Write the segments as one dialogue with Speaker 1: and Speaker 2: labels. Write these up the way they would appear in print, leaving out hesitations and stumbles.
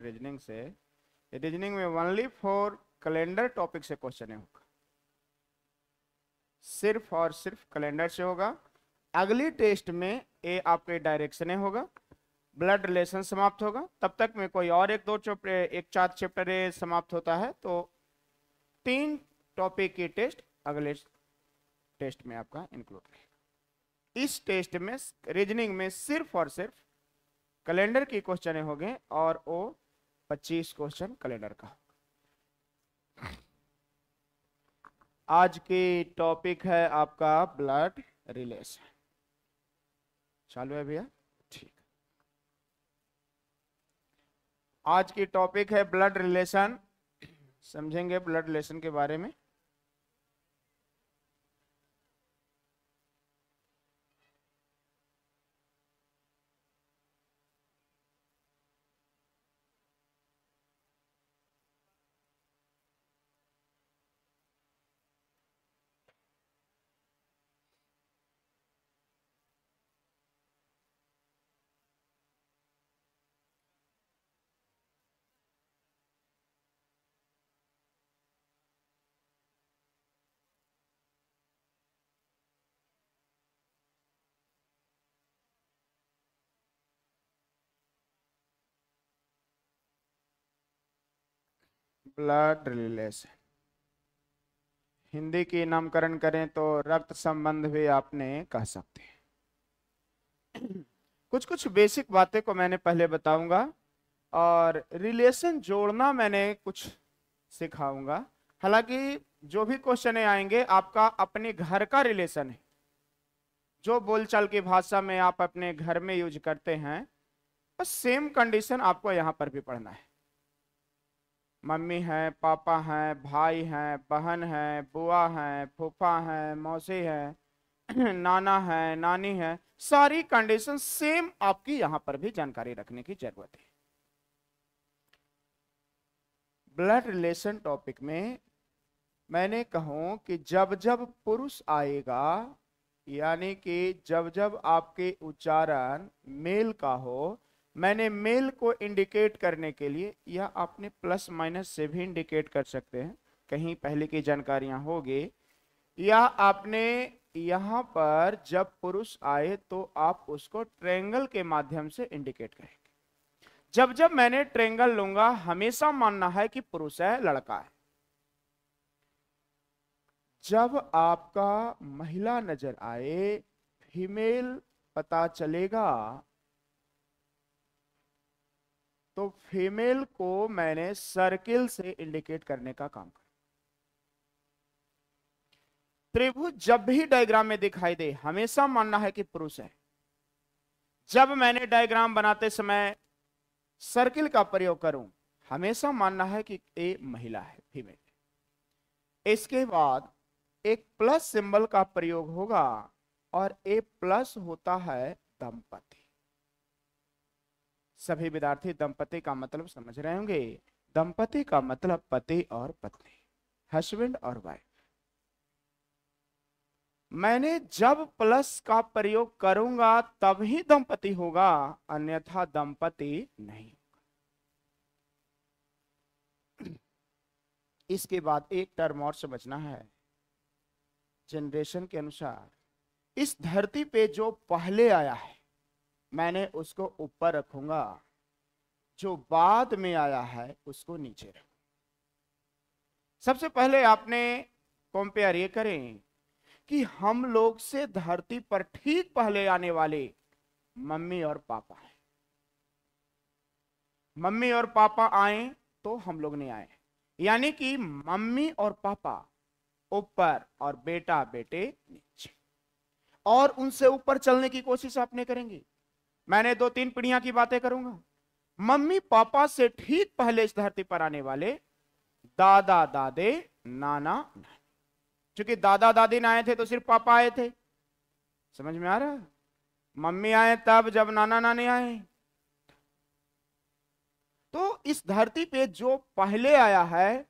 Speaker 1: Reasoning से, reasoning में only for calendar topic से क्वेश्चन होगा, सिर्फ और सिर्फ कैलेंडर से होगा। अगली टेस्ट में ये आपके डायरेक्शन होगा, ब्लड रिलेशन समाप्त होगा, तब तक में कोई और एक दो चैप्टर, एक 4 चैप्टर समाप्त होता है, तो 3 टॉपिक की टेस्ट अगले टेस्ट में आपका इंक्लूड रहेगा। इस टेस्ट में रीजनिंग में सिर्फ और सिर्फ कैलेंडर की क्वेश्चन होंगे और वो 25 क्वेश्चन कैलेंडर का। आज की टॉपिक है आपका ब्लड रिलेशन। चालू है भैया? ठीक। आज की टॉपिक है ब्लड रिलेशन। समझेंगे ब्लड रिलेशन के बारे में। ब्लड रिलेशन हिंदी की नामकरण करें तो रक्त संबंध भी आपने कह सकते हैं। कुछ कुछ बेसिक बातें को मैंने पहले बताऊंगा और रिलेशन जोड़ना मैंने कुछ सिखाऊंगा। हालांकि जो भी क्वेश्चन आएंगे आपका अपने घर का रिलेशन है, जो बोलचाल की भाषा में आप अपने घर में यूज करते हैं, बस सेम कंडीशन आपको यहां पर भी पढ़ना है। मम्मी है, पापा है, भाई है, बहन है, बुआ है, फूफा है, मौसी है, नाना है, नानी है, सारी कंडीशन सेम आपकी यहां पर भी जानकारी रखने की जरूरत है। ब्लड रिलेशन टॉपिक में मैंने कहूं कि जब जब पुरुष आएगा, यानी कि जब जब आपके उच्चारण मेल का हो, मैंने मेल को इंडिकेट करने के लिए, या आपने प्लस माइनस से भी इंडिकेट कर सकते हैं, कहीं पहले की जानकारियां होगी, या आपने यहां पर जब पुरुष आए तो आप उसको ट्रायंगल के माध्यम से इंडिकेट करेंगे। जब जब मैंने ट्रायंगल लूंगा हमेशा मानना है कि पुरुष है, लड़का है। जब आपका महिला नजर आए, फीमेल पता चलेगा, तो फीमेल को मैंने सर्किल से इंडिकेट करने का काम किया। त्रिभुज जब भी डायग्राम में दिखाई दे हमेशा मानना है कि पुरुष है। जब मैंने डायग्राम बनाते समय सर्किल का प्रयोग करूं, हमेशा मानना है कि ये महिला है, फीमेल। इसके बाद एक प्लस सिंबल का प्रयोग होगा और ए प्लस होता है दंपति। सभी विद्यार्थी दंपति का मतलब समझ रहे होंगे। दंपति का मतलब पति और पत्नी, हस्बैंड और वाइफ। मैंने जब प्लस का प्रयोग करूंगा तब ही दंपति होगा, अन्यथा दंपति नहीं। इसके बाद एक टर्म और समझना है। जनरेशन के अनुसार इस धरती पे जो पहले आया है मैंने उसको ऊपर रखूंगा, जो बाद में आया है उसको नीचे रखूंगा। सबसे पहले आपने कंपेयर ये करें कि हम लोग से धरती पर ठीक पहले आने वाले मम्मी और पापा हैं। मम्मी और पापा आए तो हम लोग नहीं आए, यानी कि मम्मी और पापा ऊपर और बेटा बेटे नीचे, और उनसे ऊपर चलने की कोशिश आपने करेंगे। मैंने 2-3 पीढ़ियां की बातें करूंगा। मम्मी पापा से ठीक पहले इस धरती पर आने वाले दादा दादे नाना नानी। क्योंकि दादा दादी ना आए थे तो सिर्फ पापा आए थे। समझ में आ रहा है? मम्मी आए तब जब नाना नानी आए। तो इस धरती पे जो पहले आया है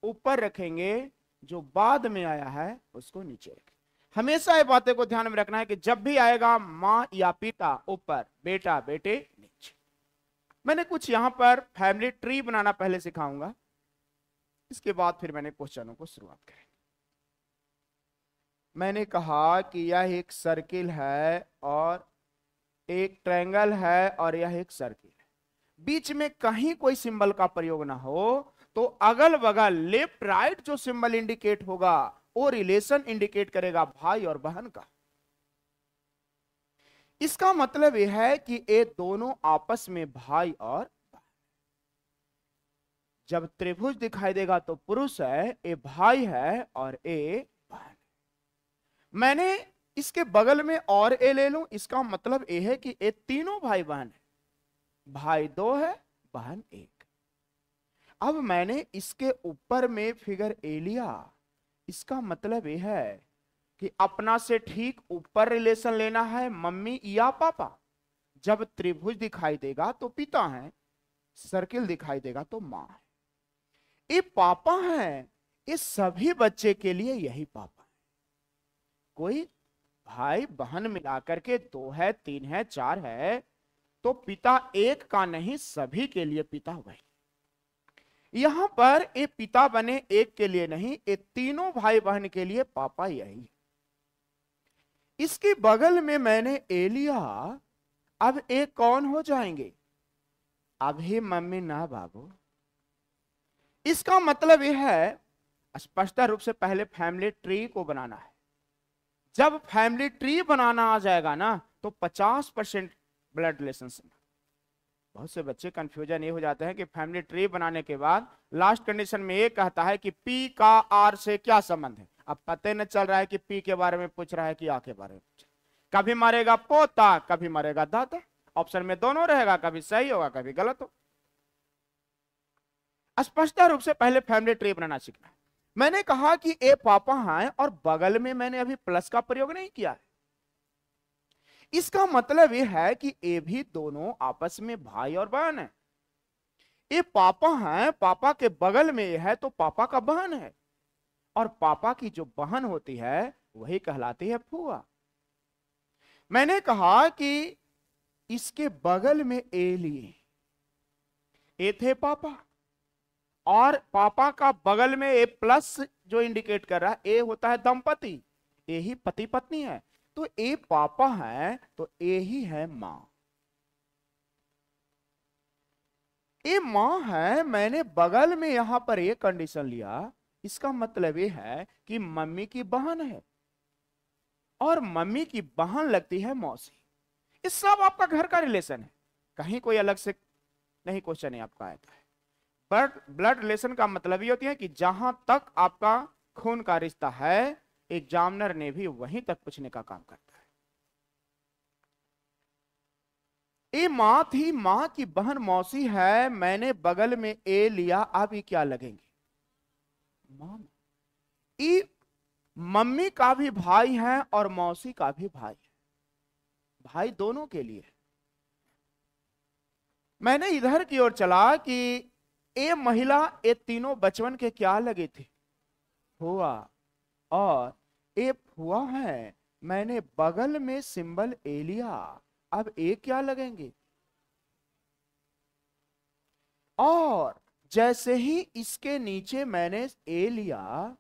Speaker 1: ऊपर रखेंगे, जो बाद में आया है उसको नीचे रखेंगे। हमेशा ये बातें को ध्यान में रखना है कि जब भी आएगा मां या पिता ऊपर, बेटा बेटे नीचे। मैंने कुछ यहां पर फैमिली ट्री बनाना पहले सिखाऊंगा, इसके बाद फिर मैंने क्वेश्चनों को शुरुआत करेंगे। मैंने कहा कि यह एक सर्किल है और एक ट्रायंगल है और यह एक सर्किल है, बीच में कहीं कोई सिंबल का प्रयोग ना हो, तो अगल बगल लेफ्ट राइट जो सिंबल इंडिकेट होगा वो रिलेशन इंडिकेट करेगा भाई और बहन का। इसका मतलब यह है कि ये दोनों आपस में भाई और बहन। जब त्रिभुज दिखाई देगा तो पुरुष है, ये भाई है और ये बहन है। मैंने इसके बगल में और ए ले लूं, इसका मतलब यह है कि ये तीनों भाई बहन है, भाई दो है बहन एक। अब मैंने इसके ऊपर में फिगर ए लिया, इसका मतलब यह है कि अपना से ठीक ऊपर रिलेशन लेना है मम्मी या पापा। जब त्रिभुज दिखाई देगा तो पिता है, सर्किल दिखाई देगा तो मां है। ये पापा है, इस सभी बच्चे के लिए यही पापा है। कोई भाई बहन मिलाकर के 2 है, 3 है, 4 है, तो पिता एक का नहीं, सभी के लिए पिता वही। यहां पर ये पिता बने एक के लिए नहीं, ये तीनों भाई बहन के लिए पापा यही है। इसके बगल में मैंने ए लिया, अब ए कौन हो जाएंगे? अभी मम्मी ना बाबू। इसका मतलब यह है, स्पष्ट रूप से पहले फैमिली ट्री को बनाना है। जब फैमिली ट्री बनाना आ जाएगा ना, तो 50% ब्लड रिलेशन। बहुत से बच्चे कंफ्यूजन ये हो जाते हैं कि फैमिली ट्री बनाने के बाद लास्ट कंडीशन में ये कहता है कि पी का आर से क्या संबंध है। अब पता न चल रहा है कि पी के बारे में पूछ रहा है कि आ के बारे में पूछ। कभी मरेगा पोता, कभी मरेगा दादा। ऑप्शन में दोनों रहेगा, कभी सही होगा कभी गलत हो। स्पष्ट रूप से पहले फैमिली ट्री बनाना सीखना है। मैंने कहा कि ए पापा हैं और बगल में मैंने अभी प्लस का प्रयोग नहीं किया है। इसका मतलब यह है कि ये भी दोनों आपस में भाई और बहन है। ये पापा हैं, पापा के बगल में ये है तो पापा का बहन है, और पापा की जो बहन होती है वही कहलाती है फूआ। मैंने कहा कि इसके बगल में ए लिए, ए थे पापा, और पापा का बगल में ए प्लस जो इंडिकेट कर रहा है, ए होता है दंपति, ए ही पति पत्नी है। तो ए पापा है तो ए ही है मां। ए मां है, मैंने बगल में यहां पर एक कंडीशन लिया, इसका मतलब ये है कि मम्मी की बहन है और मम्मी की बहन लगती है मौसी। इस सब आपका घर का रिलेशन है, कहीं कोई अलग से नहीं क्वेश्चन नहीं आपका आता है। बट ब्लड रिलेशन का मतलब ये होती है कि जहां तक आपका खून का रिश्ता है, एग्जामिनर ने भी वहीं तक पूछने का काम करता है। ए मां थी, मां की बहन मौसी है, मैंने बगल में ए लिया, अब ये क्या लगेंगे? मामा। ये मम्मी का भी भाई है और मौसी का भी भाई है, भाई दोनों के लिए। मैंने इधर की ओर चला कि ए महिला, ये तीनों बचपन के क्या लगे थे? फुआ। और ए फुआ है, मैंने बगल में सिंबल ए लिया, अब ए क्या लगेंगे? और जैसे ही इसके नीचे मैंने ए लिया,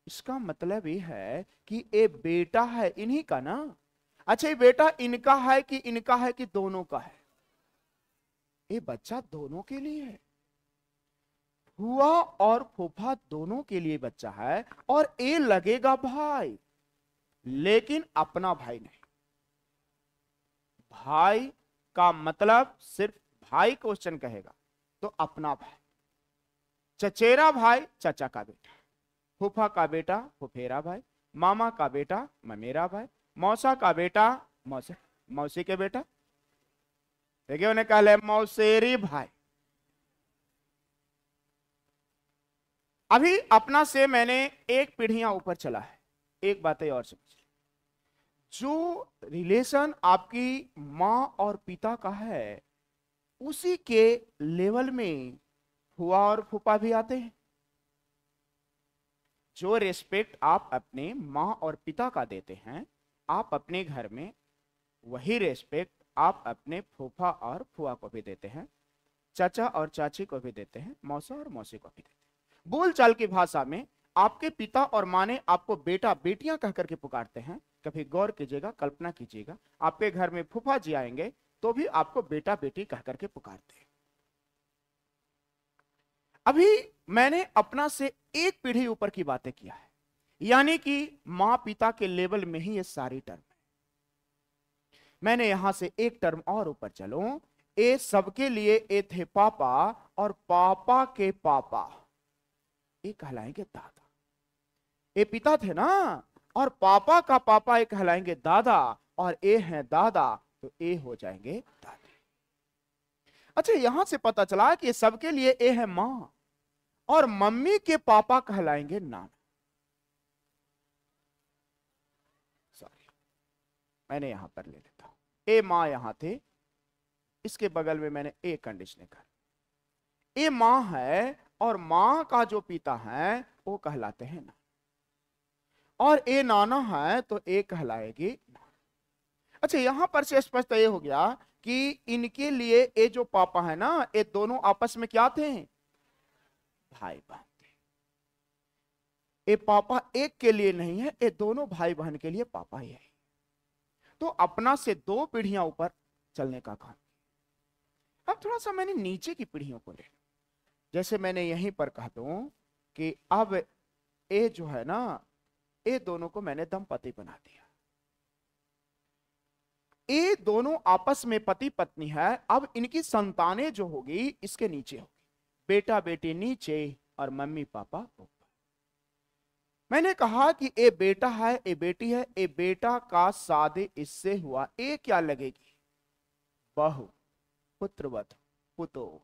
Speaker 1: इसका मतलब ये है कि ए बेटा है इन्हीं का ना। अच्छा, ये बेटा इनका है कि इनका है कि दोनों का है? ये बच्चा दोनों के लिए है, फुआ और फूफा दोनों के लिए बच्चा है, और ए लगेगा भाई, लेकिन अपना भाई नहीं। भाई का मतलब सिर्फ भाई क्वेश्चन कहेगा तो अपना भाई। चचेरा भाई चाचा का बेटा, फूफा का बेटा फुफेरा भाई, मामा का बेटा ममेरा भाई, मौसा का बेटा मौसे मौसी के बेटा। देखिए उन्हें कहा मौसेरी भाई। अभी अपना से मैंने एक पीढ़ियां ऊपर चला है, एक बातें और समझिए। जो रिलेशन आपकी मां और पिता का है, उसी के लेवल में फुआ और फूफा भी आते हैं। जो रिस्पेक्ट आप अपने मां और पिता का देते हैं, आप अपने घर में वही रिस्पेक्ट आप अपने फूफा और फुआ को भी देते हैं। चाचा और चाची को भी देते हैं, मौसा और मौसी को भी देते हैं। बोलचाल की भाषा में आपके पिता और माँ ने आपको बेटा बेटियां कह करके पुकारते हैं। कभी गौर कीजिएगा, कल्पना कीजिएगा, आपके घर में फूफा जी आएंगे तो भी आपको बेटा बेटी कह करके पुकारते हैं। अभी मैंने अपना से एक पीढ़ी ऊपर की बातें किया है, यानी कि मां पिता के लेवल में ही ये सारी टर्म है। मैंने यहां से एक टर्म और ऊपर चलूं, ए सबके लिए ए थे पापा, और पापा के पापा ये कहलाएंगे दादा। ए पिता थे ना, और पापा का पापा ये कहलाएंगे दादा, और ए हैं दादा तो ए हो जाएंगे दादी। अच्छा, यहां से पता चला कि सबके लिए ए है मां, और मम्मी के पापा कहलाएंगे नाना। सॉरी, मैंने यहां पर ले लेता हूं, ए मां यहां थे, इसके बगल में मैंने ए कंडीशन कर, ए मां है और मां का जो पिता है वो कहलाते हैं नाना, और ए नाना है तो ए कहलाएगी नाना। अच्छा, यहां पर से स्पष्ट ये हो गया कि इनके लिए ए जो पापा है ना, ये दोनों आपस में क्या थे, भाई बहन थे। ये पापा एक के लिए नहीं है, ये दोनों भाई बहन के लिए पापा ही है। तो अपना से 2 पीढ़ियां ऊपर चलने का काम। अब थोड़ा सा मैंने नीचे की पीढ़ियों को ले, जैसे मैंने यहीं पर कहा दूं कि अब ए जो है ना, ये दोनों को मैंने दंपति बना दिया। ये दोनों आपस में पति पत्नी है। अब इनकी संतानें जो होगी इसके नीचे होगी, बेटा बेटी नीचे और मम्मी पापा ऊपर। मैंने कहा कि ए बेटा है, ए बेटी है, ए बेटा का शादी इससे हुआ, ए क्या लगेगी, बहू, पुत्रवधू, पुतो।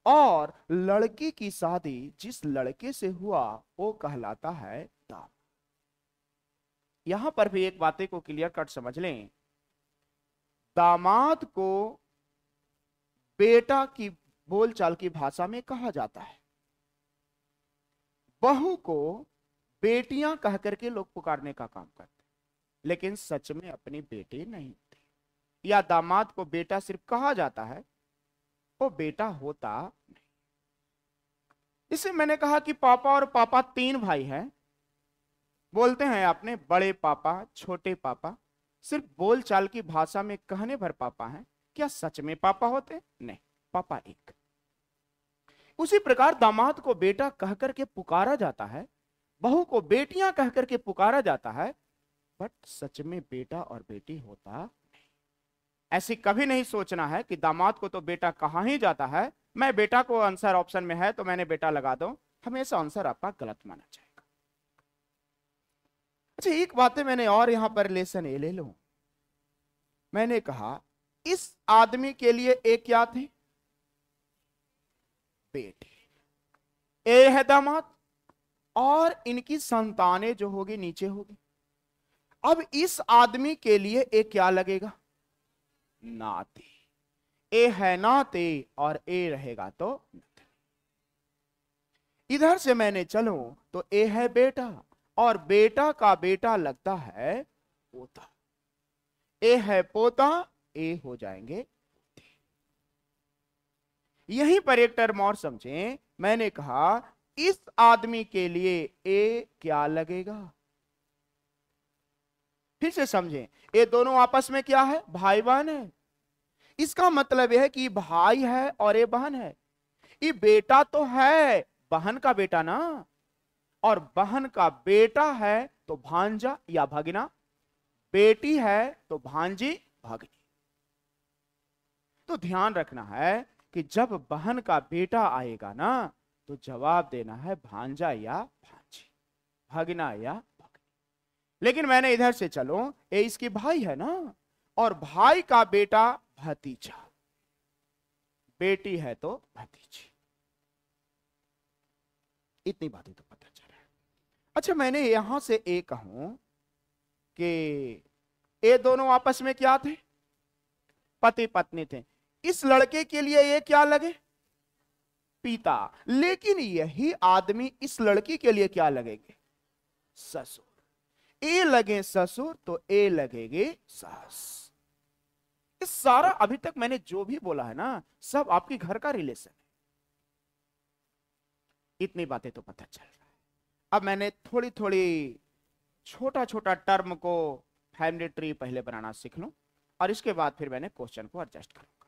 Speaker 1: और लड़की की शादी जिस लड़के से हुआ वो कहलाता है दामाद। यहां पर भी एक बातें को क्लियर कट समझ लें, दामाद को बेटा की बोलचाल की भाषा में कहा जाता है, बहू को बेटियां कह करके लोग पुकारने का काम करते, लेकिन सच में अपनी बेटी नहीं होती। या दामाद को बेटा सिर्फ कहा जाता है, वो बेटा होता नहीं। इसे मैंने कहा कि पापा और पापा 3 भाई हैं। बोलते हैं आपने बड़े पापा, छोटे पापा, सिर्फ बोलचाल की भाषा में कहने भर पापा हैं, क्या सच में पापा होते? नहीं, पापा एक। उसी प्रकार दामाद को बेटा कहकर के पुकारा जाता है, बहू को बेटियां कहकर के पुकारा जाता है, बट सच में बेटा और बेटी होता नहीं। ऐसी कभी नहीं सोचना है कि दामाद को तो बेटा कहा ही जाता है, मैं बेटा को आंसर ऑप्शन में है तो मैंने बेटा लगा दो, हमेशा आंसर आपका गलत माना जाएगा। अच्छा, एक बातें मैंने और यहां पर लेसन ए ले लो। मैंने कहा इस आदमी के लिए ए क्या थे, बेटे, ए है दामाद, और इनकी संतानें जो होगी नीचे होगी। अब इस आदमी के लिए ए क्या लगेगा, नाते। ए है नाते और ए रहेगा तो नाते। इधर से मैंने चलूं तो ए है बेटा, और बेटा का बेटा लगता है पोता। ए है पोता, ए हो जाएंगे पोते। यहीं पर एक टर्म और समझें, मैंने कहा इस आदमी के लिए ए क्या लगेगा, फिर से समझें, ये दोनों आपस में क्या है, भाई बहन है। इसका मतलब यह है कि भाई है और ये बहन है। ये बेटा तो है बहन का बेटा ना, और बहन का बेटा है तो भांजा या भगना, बेटी है तो भांजी भगनी। तो ध्यान रखना है कि जब बहन का बेटा आएगा ना तो जवाब देना है भांजा या भांजी, भगना या भगनी। लेकिन मैंने इधर से चलो, ये इसकी भाई है ना, और भाई का बेटा भतीजा, बेटी है तो भतीजी। इतनी बातें तो पता चला। अच्छा, मैंने यहां से ए कहूं कि ये दोनों आपस में क्या थे, पति पत्नी थे। इस लड़के के लिए ये क्या लगे, पिता। लेकिन यही आदमी इस लड़की के लिए क्या लगेंगे, ससुर। ए लगे ससुर तो ए लगेगी सास। इस सारा अभी तक मैंने जो भी बोला है ना, सब आपके घर का रिलेशन है। इतनी बातें तो पता चल रहा है। अब मैंने थोड़ी थोड़ी छोटा छोटा टर्म को फैमिली ट्री पहले बनाना सीख लूं, और इसके बाद फिर मैंने क्वेश्चन को एडजस्ट करूंगा।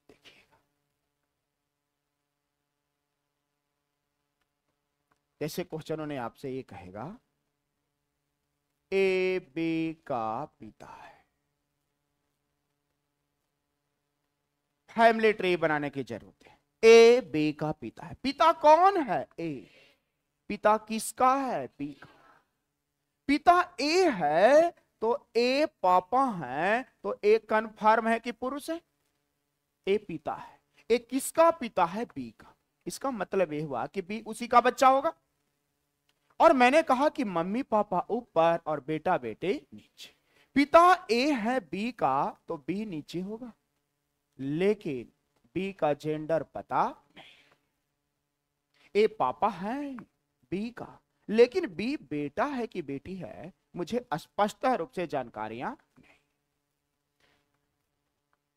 Speaker 1: देखिएगा, जैसे क्वेश्चनों ने आपसे ये कहेगा, ए बी का पिता है। फैमिली ट्री बनाने की जरूरत है। ए बी का पिता है। पिता कौन है? ए। पिता किसका है? बी का। पिता ए है तो ए पापा है, तो ए कन्फर्म है कि पुरुष है। ए पिता है। ए किसका पिता है? बी का। इसका मतलब यह हुआ कि बी उसी का बच्चा होगा। और मैंने कहा कि मम्मी पापा ऊपर और बेटा बेटे नीचे। पिता ए है बी का, तो बी नीचे होगा, लेकिन बी का जेंडर पता नहीं। ए पापा है बी का, लेकिन बी बेटा है कि बेटी है, मुझे स्पष्ट रूप से जानकारियां नहीं।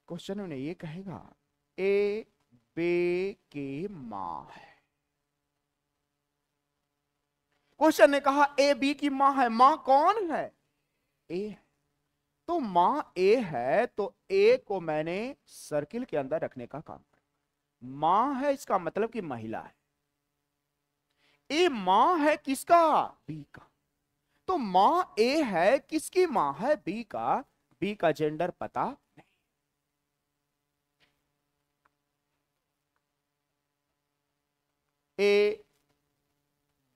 Speaker 1: क्वेश्चन में ये कहेगा, ए बी की मां है। क्वेश्चन ने कहा ए बी की मां है। मां कौन है? ए। तो मां ए है, तो ए को मैंने सर्किल के अंदर रखने का काम किया। मां है, इसका मतलब कि महिला है। ए मां है किसका? बी का। तो मां ए है, किसकी मां है? बी का। बी का जेंडर पता नहीं। ए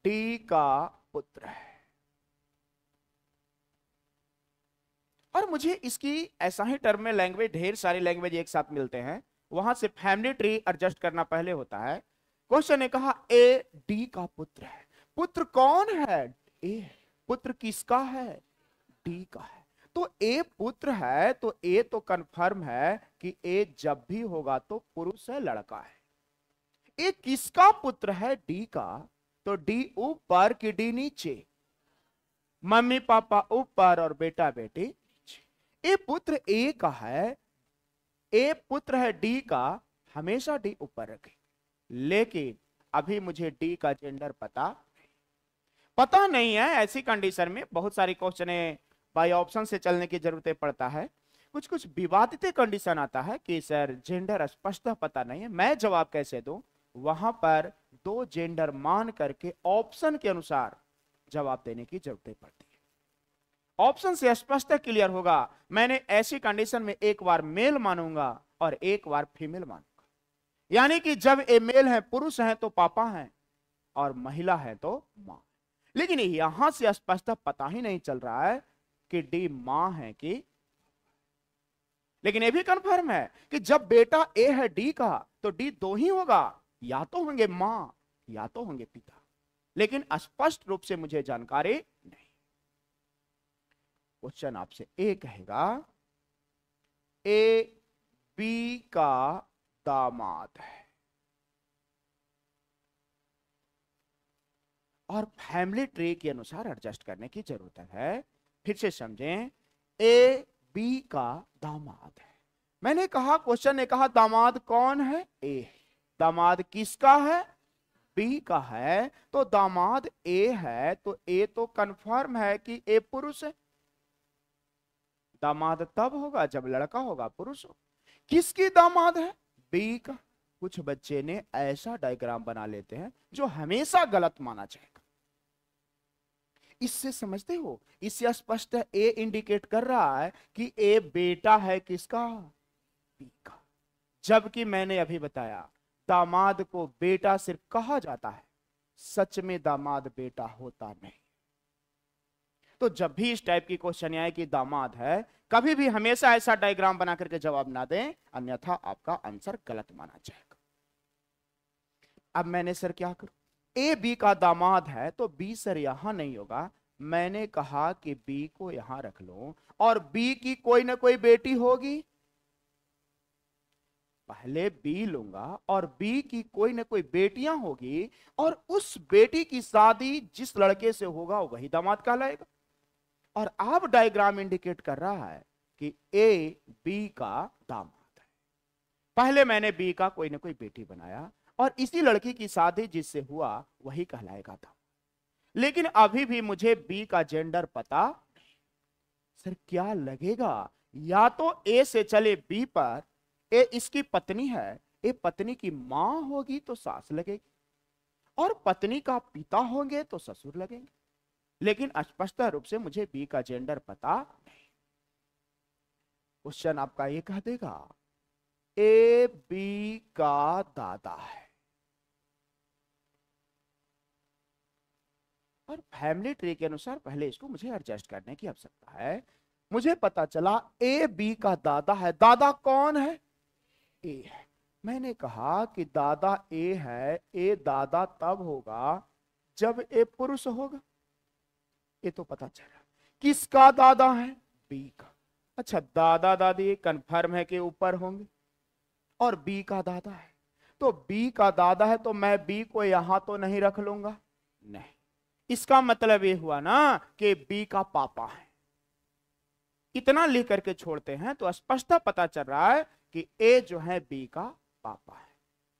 Speaker 1: डी का पुत्र है। और मुझे इसकी ऐसा ही टर्म में लैंग्वेज, ढेर सारी लैंग्वेज एक साथ मिलते हैं, वहां से फैमिली ट्री एडजस्ट करना पहले होता है। क्वेश्चन ने कहा ए डी का पुत्र है। पुत्र कौन है? ए। पुत्र किसका है? डी का है। तो ए पुत्र है, तो ए तो कंफर्म है कि ए जब भी होगा तो पुरुष है, लड़का है। ए किसका पुत्र है? डी का। तो डी ऊपर कि डी नीचे? मम्मी पापा ऊपर और बेटा बेटी। ए पुत्र ए का है, ए पुत्र है डी का, हमेशा डी ऊपर रखे। लेकिन अभी मुझे डी का जेंडर पता नहीं है। ऐसी कंडीशन में बहुत सारी क्वेश्चन बाय ऑप्शन से चलने की जरूरत पड़ता है। कुछ कुछ विवादित कंडीशन आता है कि सर जेंडर स्पष्ट पता नहीं है, मैं जवाब कैसे दूं? वहां पर दो जेंडर मान करके ऑप्शन के अनुसार जवाब देने की जरूरत पड़ती है। ऑप्शन से स्पष्ट क्लियर होगा। मैंने ऐसी कंडीशन में एक बार मेल मानूंगा और एक बार फीमेल मानूंगा। यानी कि जब ए मेल है, पुरुष है तो पापा है, और महिला है तो मां। लेकिन यहां से स्पष्ट पता ही नहीं चल रहा है कि डी मां है कि। लेकिन यह भी कंफर्म है कि जब बेटा ए है डी का, तो डी दो ही होगा, या तो होंगे मां या तो होंगे पिता। लेकिन स्पष्ट रूप से मुझे जानकारी नहीं। क्वेश्चन आपसे ए कहेगा, ए बी का दामाद है। और फैमिली ट्री के अनुसार एडजस्ट करने की जरूरत है। फिर से समझें, ए बी का दामाद है। मैंने कहा, क्वेश्चन ने कहा दामाद कौन है? ए। दामाद किसका है? बी का है। तो दामाद ए है, तो ए तो कंफर्म है कि ए पुरुष है। दामाद तब होगा जब लड़का होगा, पुरुष हो। किसकी दामाद है? बी का। कुछ बच्चे ने ऐसा डायग्राम बना लेते हैं जो हमेशा गलत माना जाएगा। इससे समझते हो, इससे स्पष्ट ए इंडिकेट कर रहा है कि ए बेटा है किसका? बी का। जबकि मैंने अभी बताया दामाद को बेटा सिर्फ कहा जाता है, सच में दामाद बेटा होता नहीं। तो जब भी इस टाइप की क्वेश्चन आए कि दामाद है, कभी भी हमेशा ऐसा डायग्राम बना करके जवाब ना दें, अन्यथा आपका आंसर गलत माना जाएगा। अब मैंने सर क्या करूं? ए बी का दामाद है, तो बी सर यहां नहीं होगा। मैंने कहा कि बी को यहां रख लो, और बी की कोई ना कोई बेटी होगी। पहले बी लूंगा और बी की कोई ना कोई बेटियां होगी, और उस बेटी की शादी जिस लड़के से होगा वही दामाद कहलाएगा। और अब डायग्राम इंडिकेट कर रहा है कि ए बी का दामाद है। पहले मैंने बी का कोई ना कोई बेटी बनाया और इसी लड़की की शादी जिससे हुआ वही कहलाएगा दामाद। लेकिन अभी भी मुझे बी का जेंडर पता। सर क्या लगेगा, या तो ए से चले बी पर, ए इसकी पत्नी है, ए पत्नी की मां होगी तो सास लगेगी, और पत्नी का पिता होंगे तो ससुर लगेंगे। लेकिन स्पष्ट रूप से मुझे बी का जेंडर पता नहीं। क्वेश्चन आपका ये कह देगा ए बी का दादा है, और फैमिली ट्री के अनुसार पहले इसको मुझे एडजस्ट करने की आवश्यकता है। मुझे पता चला ए बी का दादा है। दादा कौन है? ए है। मैंने कहा कि दादा ए है, ए दादा तब होगा जब ए पुरुष होगा। ये तो पता चला। किसका दादा है? बी का। अच्छा, दादा दादी कंफर्म है कि ऊपर होंगे, और बी का दादा है, तो बी का दादा है तो मैं बी को यहां तो नहीं रख लूंगा, नहीं। इसका मतलब ये हुआ ना कि बी का पापा है। इतना लिख करके छोड़ते हैं तो स्पष्ट पता चल रहा है कि ए जो है बी का पापा है।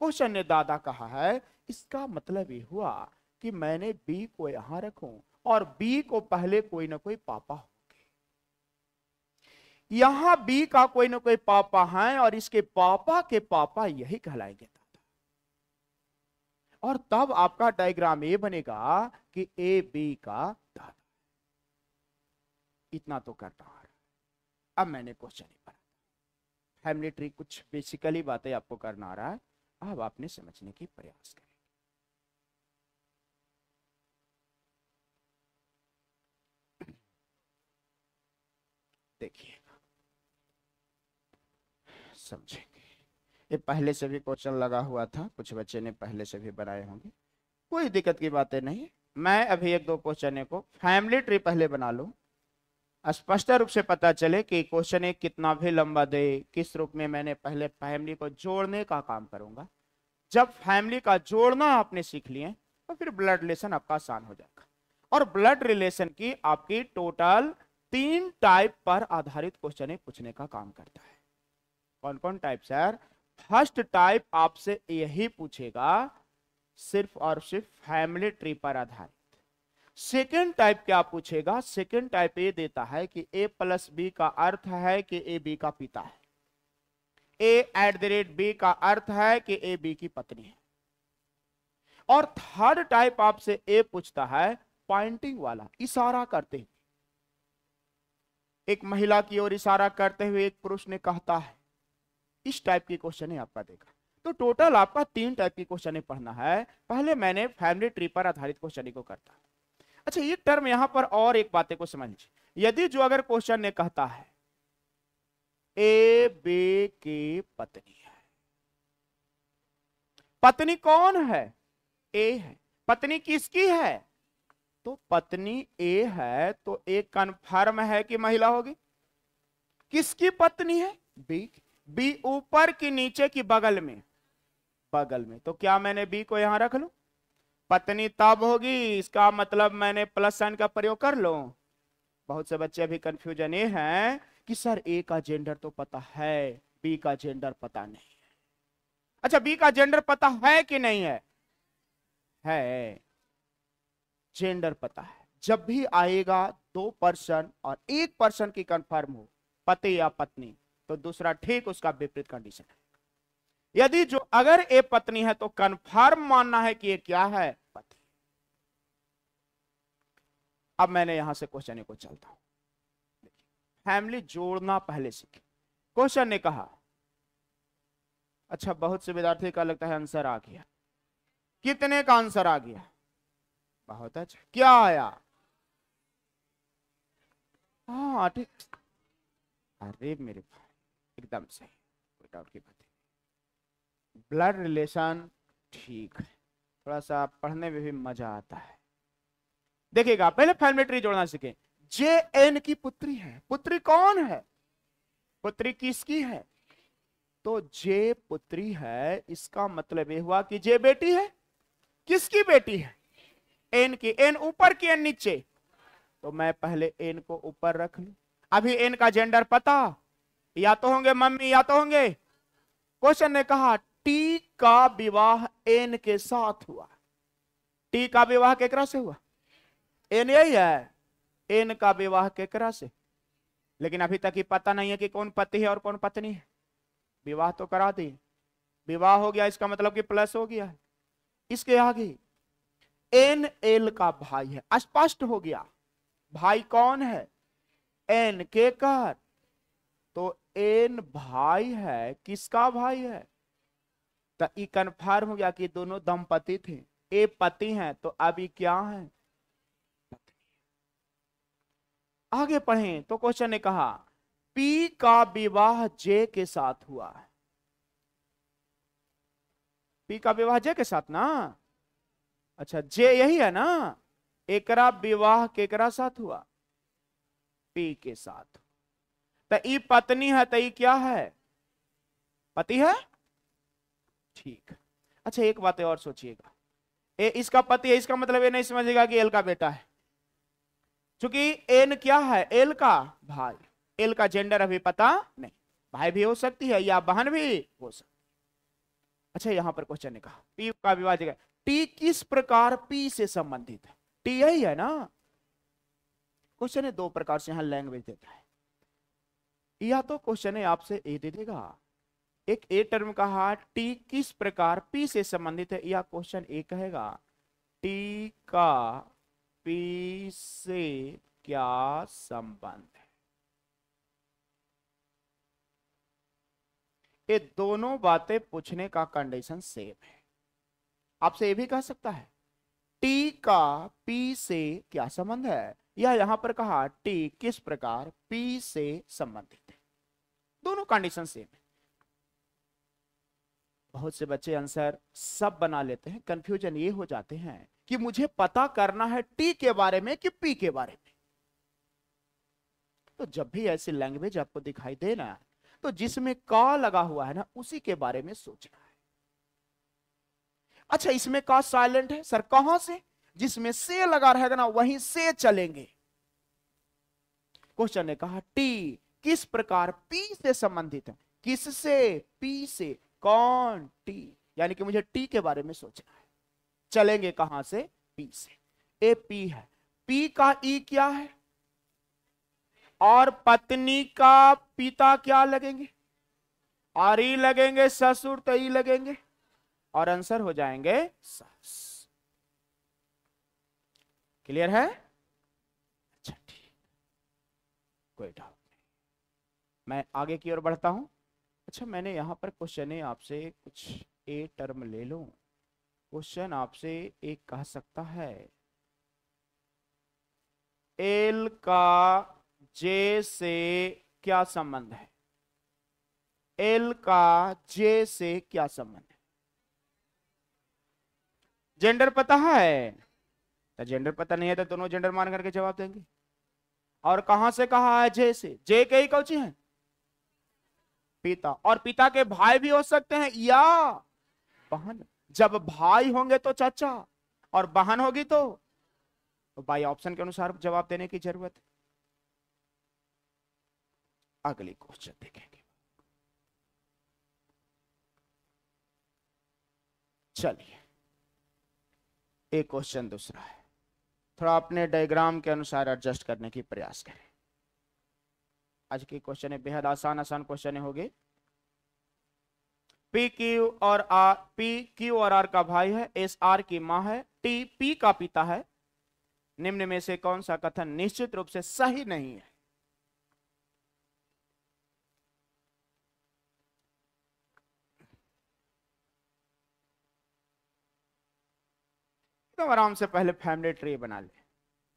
Speaker 1: क्वेश्चन ने दादा कहा है, इसका मतलब ये हुआ कि मैंने बी को यहां रखूं और बी को पहले कोई ना कोई पापा होंगे। यहां बी का कोई ना कोई पापा है और इसके पापा के पापा यही कहलाएंगे दादा। और तब आपका डायग्राम ये बनेगा कि ए बी का दादा। इतना तो करना है। अब मैंने क्वेश्चन ही पढ़ा, फैमिली ट्री कुछ बेसिकली बातें आपको करना आ रहा है, अब आपने समझने की प्रयास करें। देखिए समझेंगे। ये पहले से भी क्वेश्चन लगा हुआ था, कुछ बच्चे ने पहले से भी बनाए होंगे, कोई दिक्कत की बातें नहीं। मैं अभी एक दो क्वेश्चन को फैमिली ट्री पहले बना लूं, स्पष्ट रूप से पता चले कि क्वेश्चन एक कितना भी लंबा दे, किस रूप में मैंने पहले फैमिली को जोड़ने का काम करूंगा। जब फैमिली का जोड़ना आपने सीख लिए तो फिर ब्लड रिलेशन आपका आसान हो जाएगा। और ब्लड रिलेशन की आपकी टोटल 3 टाइप पर आधारित क्वेश्चन पूछने का काम करता है। कौन कौन टाइप सर? फर्स्ट टाइप आपसे यही पूछेगा सिर्फ और सिर्फ फैमिली ट्री पर आधारित। सेकेंड टाइप क्या पूछेगा? सेकेंड टाइप ये देता है कि ए प्लस बी का अर्थ है कि ए बी का पिता है, A@B का अर्थ है कि ए बी की पत्नी है। और थर्ड टाइप आपसे ए पूछता है पॉइंटिंग वाला, इशारा करते हुए, एक महिला की ओर इशारा करते हुए एक पुरुष ने कहता है। इस टाइप की क्वेश्चन है आपका देखा। तो टोटल आपका 3 टाइप की क्वेश्चन पढ़ना है। पहले मैंने फैमिली ट्री पर आधारित क्वेश्चन को करता। अच्छा, ये टर्म यहां पर और एक बातें को समझ लीजिए। यदि जो अगर क्वेश्चन ने कहता है ए बी की पत्नी है, पत्नी कौन है? ए है। पत्नी किसकी है? तो पत्नी ए है, तो ए कन्फर्म है कि महिला होगी। किसकी पत्नी है? बी की। बी ऊपर की नीचे की बगल में? बगल में। तो क्या मैंने बी को यहां रख लूं? पत्नी तब होगी, इसका मतलब मैंने प्लस साइन का प्रयोग कर लो। बहुत से बच्चे अभी कंफ्यूजन ये है कि सर ए का जेंडर तो पता है, बी का जेंडर पता नहीं है। अच्छा, बी का जेंडर पता है कि नहीं है? है, जेंडर पता है। जब भी आएगा 2 पर्सन और 1 पर्सन की कंफर्म हो, पति या पत्नी, तो दूसरा ठीक उसका विपरीत कंडीशन है। यदि जो अगर ए पत्नी है तो कंफर्म मानना है कि ये क्या है? पति। अब मैंने यहां से क्वेश्चन को चलता हूं। फैमिली जोड़ना पहले सीखे। क्वेश्चन ने कहा, अच्छा बहुत से विद्यार्थी का लगता है आंसर आ गया। कितने का आंसर आ गया? बहुत अच्छा। क्या आया? हाँ ठीक। अरे मेरे भाई एकदम सही, कोई डाउट की बात नहीं। ब्लड रिलेशन ठीक है, थोड़ा सा पढ़ने में भी मजा आता है। देखिएगा, पहले फैमिली ट्री जोड़ना सीखें। जे एन की पुत्री है। पुत्री कौन है? पुत्री किसकी है? तो जे पुत्री है, इसका मतलब यह हुआ कि जे बेटी है। किसकी बेटी है? एन की। एन ऊपर की एन नीचे? तो मैं पहले एन को ऊपर रख लूं। अभी एन का जेंडर पता, या तो होंगे मम्मी या तो होंगे। क्वेश्चन ने कहा टी का विवाह एन के साथ हुआ। टी का विवाह केकरा से हुआ? एन यही है, एन का विवाह केकरा से। लेकिन अभी तक ही पता नहीं है कि कौन पति है और कौन पत्नी है। विवाह तो करा दी, विवाह हो गया, इसका मतलब कि प्लस हो गया। इसके आगे एन एल का भाई है, स्पष्ट हो गया। भाई कौन है? एन के कर। तो एन भाई है, किसका भाई है? तो ये कन्फर्म हो गया कि दोनों दंपति थे। ए पति हैं तो अभी क्या है? आगे पढ़ें तो क्वेश्चन ने कहा पी का विवाह जे के साथ हुआ है। पी का विवाह जे के साथ ना, अच्छा जे यही है ना। एकरा विवाह केकरा साथ हुआ? पी के साथ। तो ई पत्नी है तो ई क्या है? पति है, ठीक। अच्छा एक बात और सोचिएगा, ए इसका पति है, इसका मतलब ये नहीं समझेगा कि एल का बेटा है, क्योंकि एन क्या है? एल का भाई। एल का जेंडर अभी पता नहीं, भाई भी हो सकती है या बहन भी हो सकती। अच्छा यहां पर क्वेश्चन ने कहा पी का विभाजक है, टी किस प्रकार पी से संबंधित है? टी यही है ना। क्वेश्चन है दो प्रकार से यहां लैंग्वेज देता है, या तो क्वेश्चन है आपसे ए दे देगा, एक ए टर्म कहा टी किस प्रकार पी से संबंधित है, या क्वेश्चन ए कहेगा टी का पी से क्या संबंध है। ये दोनों बातें पूछने का कंडीशन सेम है। आपसे ये भी कह सकता है टी का पी से क्या संबंध है, या यहां पर कहा टी किस प्रकार पी से संबंधित है। दोनों कंडीशन सेम है। बहुत से बच्चे आंसर सब बना लेते हैं, कंफ्यूजन ये हो जाते हैं कि मुझे पता करना है टी के बारे में कि पी के बारे में। तो जब भी ऐसी लैंग्वेज आपको दिखाई देना तो जिसमें का लगा हुआ है ना उसी के बारे में सोचना है। अच्छा इसमें का साइलेंट है सर, कहां से? जिसमें से लगा रहेगा ना वहीं से चलेंगे। क्वेश्चन ने कहा टी किस प्रकार पी से संबंधित है, किससे? पी से। कौन? टी, यानी कि मुझे टी के बारे में सोचना है। चलेंगे कहां से? पी से। ए पी है, पी का ई क्या है? और पत्नी का पिता क्या लगेंगे? और ई लगेंगे, ससुर तो ई लगेंगे, और आंसर हो जाएंगे सास। क्लियर है? अच्छा ठीक, कोई डाउट नहीं, मैं आगे की ओर बढ़ता हूं। अच्छा मैंने यहां पर क्वेश्चन है आपसे कुछ ए टर्म ले लूं। क्वेश्चन आपसे एक कह सकता है एल का जे से क्या संबंध है? एल का जे से क्या संबंध है? जेंडर पता है? तो जेंडर पता नहीं है तो दोनों जेंडर मान करके जवाब देंगे। और कहां से कहा है? जे से। जे के ही कौची है? पिता। और पिता के भाई भी हो सकते हैं या बहन। जब भाई होंगे तो चाचा, और बहन होगी तो बाई ऑप्शन के अनुसार जवाब देने की जरूरत है। अगली क्वेश्चन देखेंगे। चलिए एक क्वेश्चन दूसरा है, थोड़ा अपने डायग्राम के अनुसार एडजस्ट करने की प्रयास करें। आज की क्वेश्चन है बेहद आसान आसान क्वेश्चन होगी। पी क्यू और आर, पी क्यू और आर का भाई है, एस आर की मां है, टी पी का पिता है। निम्न में से कौन सा कथन निश्चित रूप से सही नहीं है? तो आराम से पहले फैमिली ट्री बना ले,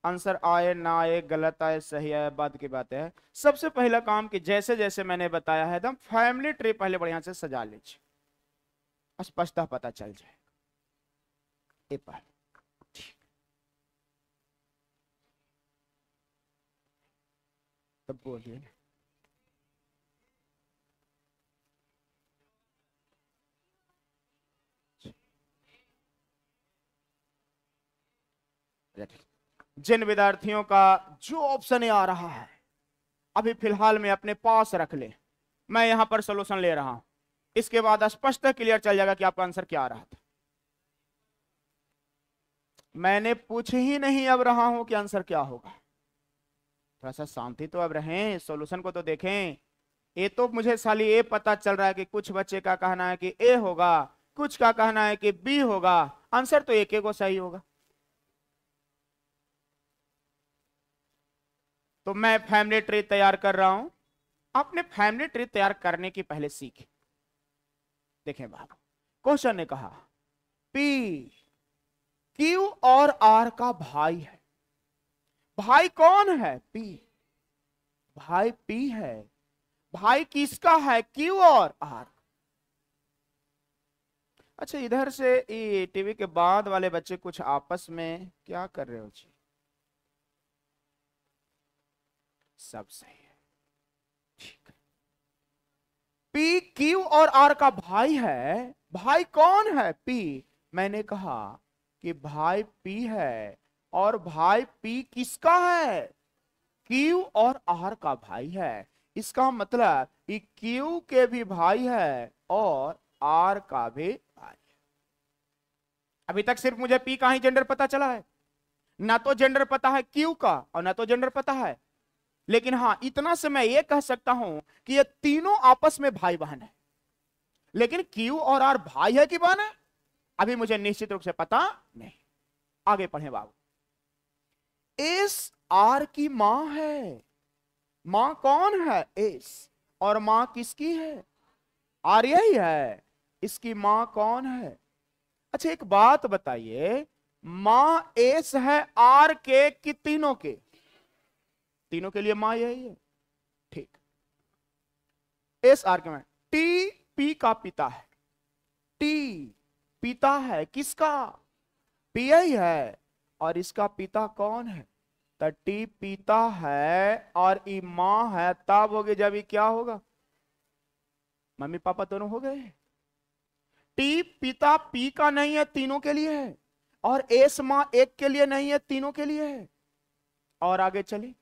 Speaker 1: आंसर आए ना आए, गलत आए सही आए बाद की बात है। सबसे पहला काम कि जैसे जैसे मैंने बताया है एकदम फैमिली ट्री पहले बढ़िया से सजा लीजिए, स्पष्टता पता चल जाए। तब बोलिए जिन विद्यार्थियों का जो ऑप्शन आ रहा है अभी फिलहाल में अपने पास रख ले, मैं यहां पर सोल्यूशन ले रहा हूं, इसके बाद स्पष्ट क्लियर चल जाएगा कि आपका आंसर क्या आ रहा था। मैंने पूछ ही नहीं अब रहा हूं कि आंसर क्या होगा। थोड़ा सा शांति तो अब रहें, सॉल्यूशन को तो देखें। ये तो मुझे साली ये पता चल रहा है कि कुछ बच्चे का कहना है कि ए होगा, कुछ का कहना है कि बी होगा, आंसर तो एक को सही होगा। तो मैं फैमिली ट्री तैयार कर रहा हूं। आपने फैमिली ट्री तैयार करने की पहले सीखे। देखें बाबू, क्वेश्चन ने कहा पी क्यू और आर का भाई है। भाई कौन है? पी। भाई पी है, भाई किसका है? क्यू और आर। अच्छा, इधर से ये टीवी के बाद वाले बच्चे कुछ आपस में क्या कर रहे हो जी? सब सही है, ठीक है। पी क्यू और आर का भाई है। भाई कौन है? पी। मैंने कहा कि भाई पी है, और भाई पी किसका है? क्यू और आर का भाई है। इसका मतलब कि क्यू के भी भाई है और आर का भी भाई है। अभी तक सिर्फ मुझे पी का ही जेंडर पता चला है, ना तो जेंडर पता है क्यू का और ना तो जेंडर पता है। लेकिन हां, इतना से मैं ये कह सकता हूं कि ये तीनों आपस में भाई बहन है। लेकिन क्यू और आर भाई है कि बहन है, अभी मुझे निश्चित रूप से पता नहीं। आगे पढ़े बाबू। एस आर की मां है। मां कौन है? एस। और मां किसकी है? आर यही है। इसकी मां कौन है? अच्छा, एक बात बताइए, मां एस है आर के कि तीनों के? तीनों के लिए मां यही है, ठीक। एस आर के में टी पी का पिता है। टी पिता है किसका? पी ही है। और इसका पिता कौन है? तो टी पिता है और ई मां है, तब होगी जब ये क्या होगा? मम्मी पापा दोनों हो गए। टी पिता पी का नहीं है, तीनों के लिए है। और एस मां एक के लिए नहीं है, तीनों के लिए है। और आगे चलिए,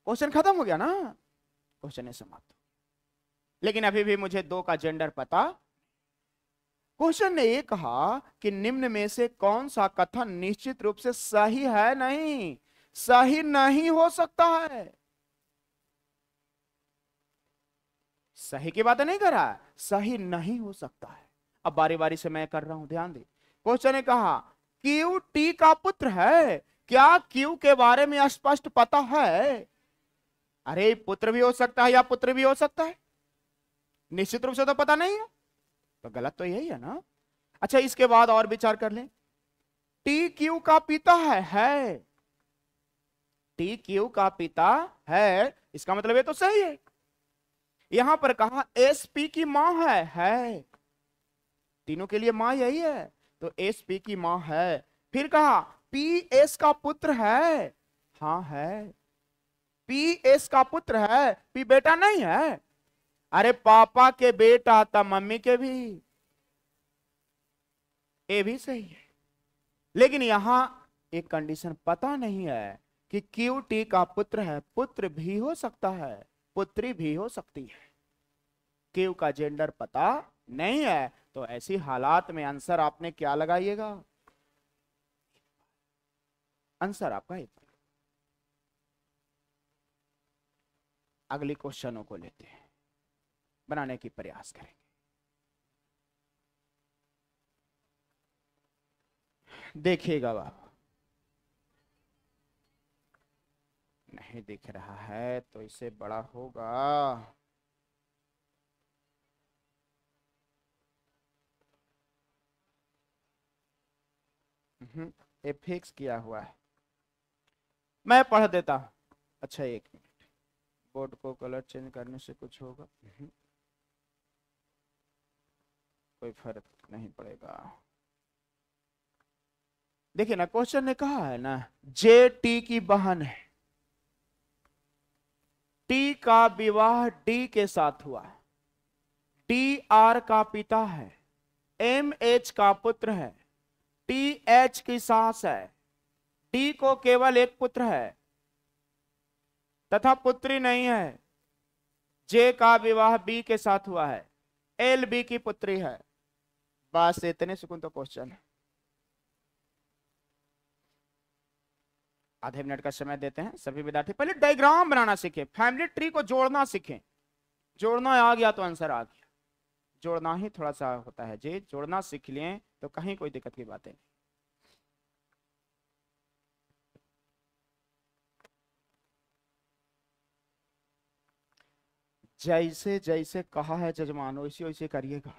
Speaker 1: क्वेश्चन खत्म हो गया ना? क्वेश्चन है समाप्त। लेकिन अभी भी मुझे दो का जेंडर पता। क्वेश्चन ने ये कहा कि निम्न में से कौन सा कथन निश्चित रूप से सही है? नहीं, सही नहीं हो सकता है। सही की बात नहीं कर रहा है, सही नहीं हो सकता है। अब बारी बारी से मैं कर रहा हूं, ध्यान दे। क्वेश्चन ने कहा क्यू टी का पुत्र है। क्या क्यू के बारे में स्पष्ट पता है? अरे, पुत्र भी हो सकता है या पुत्र भी हो सकता है, निश्चित रूप से तो पता नहीं है, तो गलत तो यही है ना। अच्छा, इसके बाद और विचार कर लें। टी क्यू का पिता है। टी क्यू का पिता है, इसका मतलब ये तो सही है। यहां पर कहा एस पी की मां है। तीनों के लिए मां यही है, तो एस पी की मां है। फिर कहा पी एस का पुत्र है। हाँ है, पी एस का पुत्र है, पी बेटा नहीं है। अरे, पापा के बेटा था, मम्मी के भी, ये भी सही है। लेकिन यहां एक कंडीशन पता नहीं है कि क्यू टी का पुत्र है। पुत्र भी हो सकता है, पुत्री भी हो सकती है। क्यू का जेंडर पता नहीं है, तो ऐसी हालात में आंसर आपने क्या लगाइएगा? आंसर आपका एक। अगले क्वेश्चनों को लेते हैं, बनाने की प्रयास करेंगे। देखिएगा बाबा, नहीं दिख रहा है तो इसे बड़ा होगा। ये फिक्स किया हुआ है, मैं पढ़ देता हूं। अच्छा, एक मिनट, बोर्ड को कलर चेंज करने से कुछ होगा? कोई फर्क नहीं पड़ेगा। देखिए ना, क्वेश्चन ने कहा है ना, जे टी की बहन है। टी का विवाह डी के साथ हुआ है। टी आर का पिता है, एम एच का पुत्र है, टी एच की सास है, डी को केवल एक पुत्र है। तथा पुत्री नहीं है। जे का विवाह बी के साथ हुआ है, एल बी की पुत्री है। बस इतने सुकून तो क्वेश्चन है। आधे मिनट का समय देते हैं सभी विद्यार्थी। पहले डायग्राम बनाना सीखें, फैमिली ट्री को जोड़ना सीखें। जोड़ना आ गया तो आंसर आ गया। जोड़ना ही थोड़ा सा होता है जी, जोड़ना सीख लिए तो कहीं कोई दिक्कत की बात नहीं। जैसे जैसे कहा है जजमान वैसे वैसे करिएगा।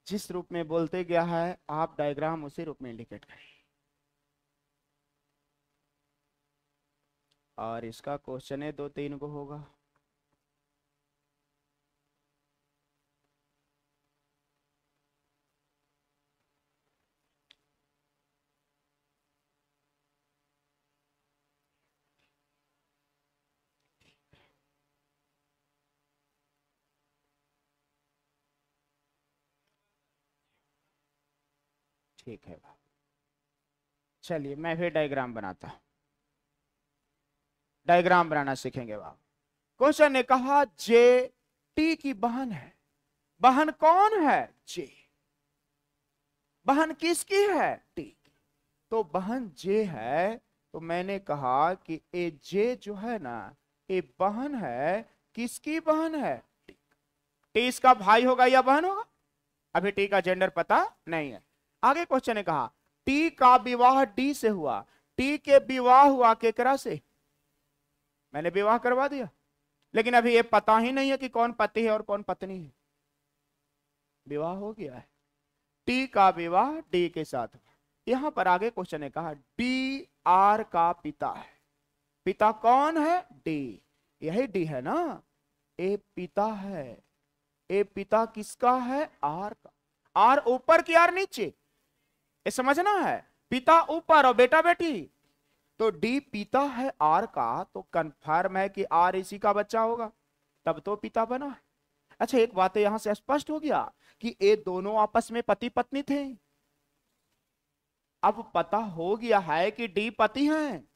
Speaker 1: जिस रूप में बोलते गया है आप डायग्राम उसी रूप में इंडिकेट करें। और इसका क्वेश्चन है 2-3 को होगा। ठीक है, चलिए मैं फिर डायग्राम बनाता हूं। डायग्राम बनाना सीखेंगे बाप। क्वेश्चन ने कहा जे टी की बहन है। बहन कौन है? जे। बहन किसकी है? टी। तो बहन जे है, तो मैंने कहा कि ए जे जो है ना, ये बहन है। किसकी बहन है? टी। टी इसका भाई होगा या बहन होगा? अभी टी का जेंडर पता नहीं है। आगे क्वेश्चन ने कहा टी का विवाह डी से हुआ। टी के विवाह हुआ केकरा से? मैंने विवाह करवा दिया, लेकिन अभी ये पता ही नहीं है कि कौन पति है और कौन पत्नी है। विवाह हो गया है, टी का विवाह डी के साथ हुआ। यहां पर आगे क्वेश्चन ने कहा डी आर का पिता है। पिता कौन है? डी। यही डी है ना? ए पिता है। ए पिता किसका है? आर का। आर ऊपर की आर नीचे, ये समझना है। पिता ऊपर और बेटा बेटी। तो डी पिता है आर का, तो कंफर्म है कि आर इसी का बच्चा होगा, तब तो पिता बना है। अच्छा, एक बात यहां से स्पष्ट हो गया कि ये दोनों आपस में पति पत्नी थे। अब पता हो गया है कि डी पति हैं,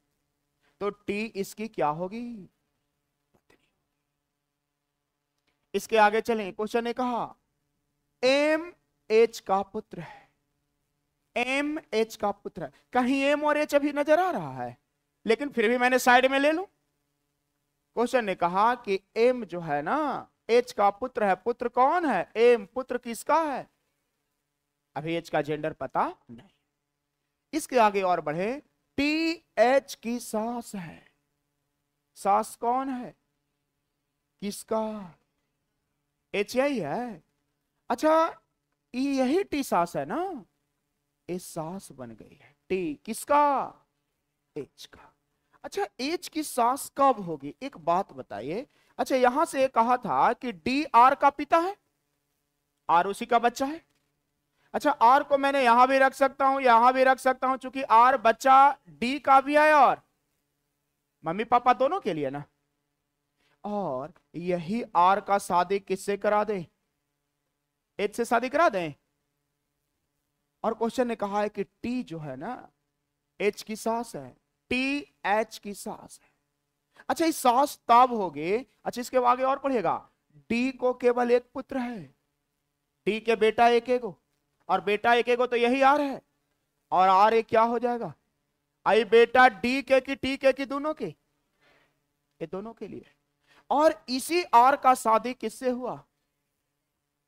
Speaker 1: तो टी इसकी क्या होगी? पत्नी। इसके आगे चलें। क्वेश्चन ने कहा एम एच का पुत्र है। एम एच का पुत्र है। कहीं एम और एच अभी नजर आ रहा है, लेकिन फिर भी मैंने साइड में ले लूं। क्वेश्चन ने कहा कि एम जो है ना, एच का पुत्र है। पुत्र कौन है? एम। पुत्र किसका है? अभी एच का जेंडर पता नहीं। इसके आगे और बढ़े। टी एच की सास है। सास कौन है? किसका? एच यही है। अच्छा, यही टी सास है ना? ए सास बन गई है। टी किसका? एच का। अच्छा, एच की सास कब होगी? एक बात बताइए। अच्छा, यहां से कहा था कि डी आर का पिता है, आर उसी का बच्चा है। अच्छा, आर को मैंने यहां भी रख सकता हूं, यहां भी रख सकता हूं, क्योंकि आर बच्चा डी का भी है और मम्मी पापा दोनों के लिए ना। और यही आर का शादी किससे करा दे? एच से शादी करा दें। और क्वेश्चन ने कहा है कि टी जो है ना, एच की सास है। टी एच की सास है। अच्छा, इस सास तब होगी। अच्छा, इसके आगे और पढ़ेगा। डी को केवल एक पुत्र है। डी के बेटा एक एगो, और बेटा एक एगो तो यही आर है। और आर एक क्या हो जाएगा? आई बेटा डी के की टी के की दोनों के, ये दोनों के लिए। और इसी आर का शादी किससे हुआ?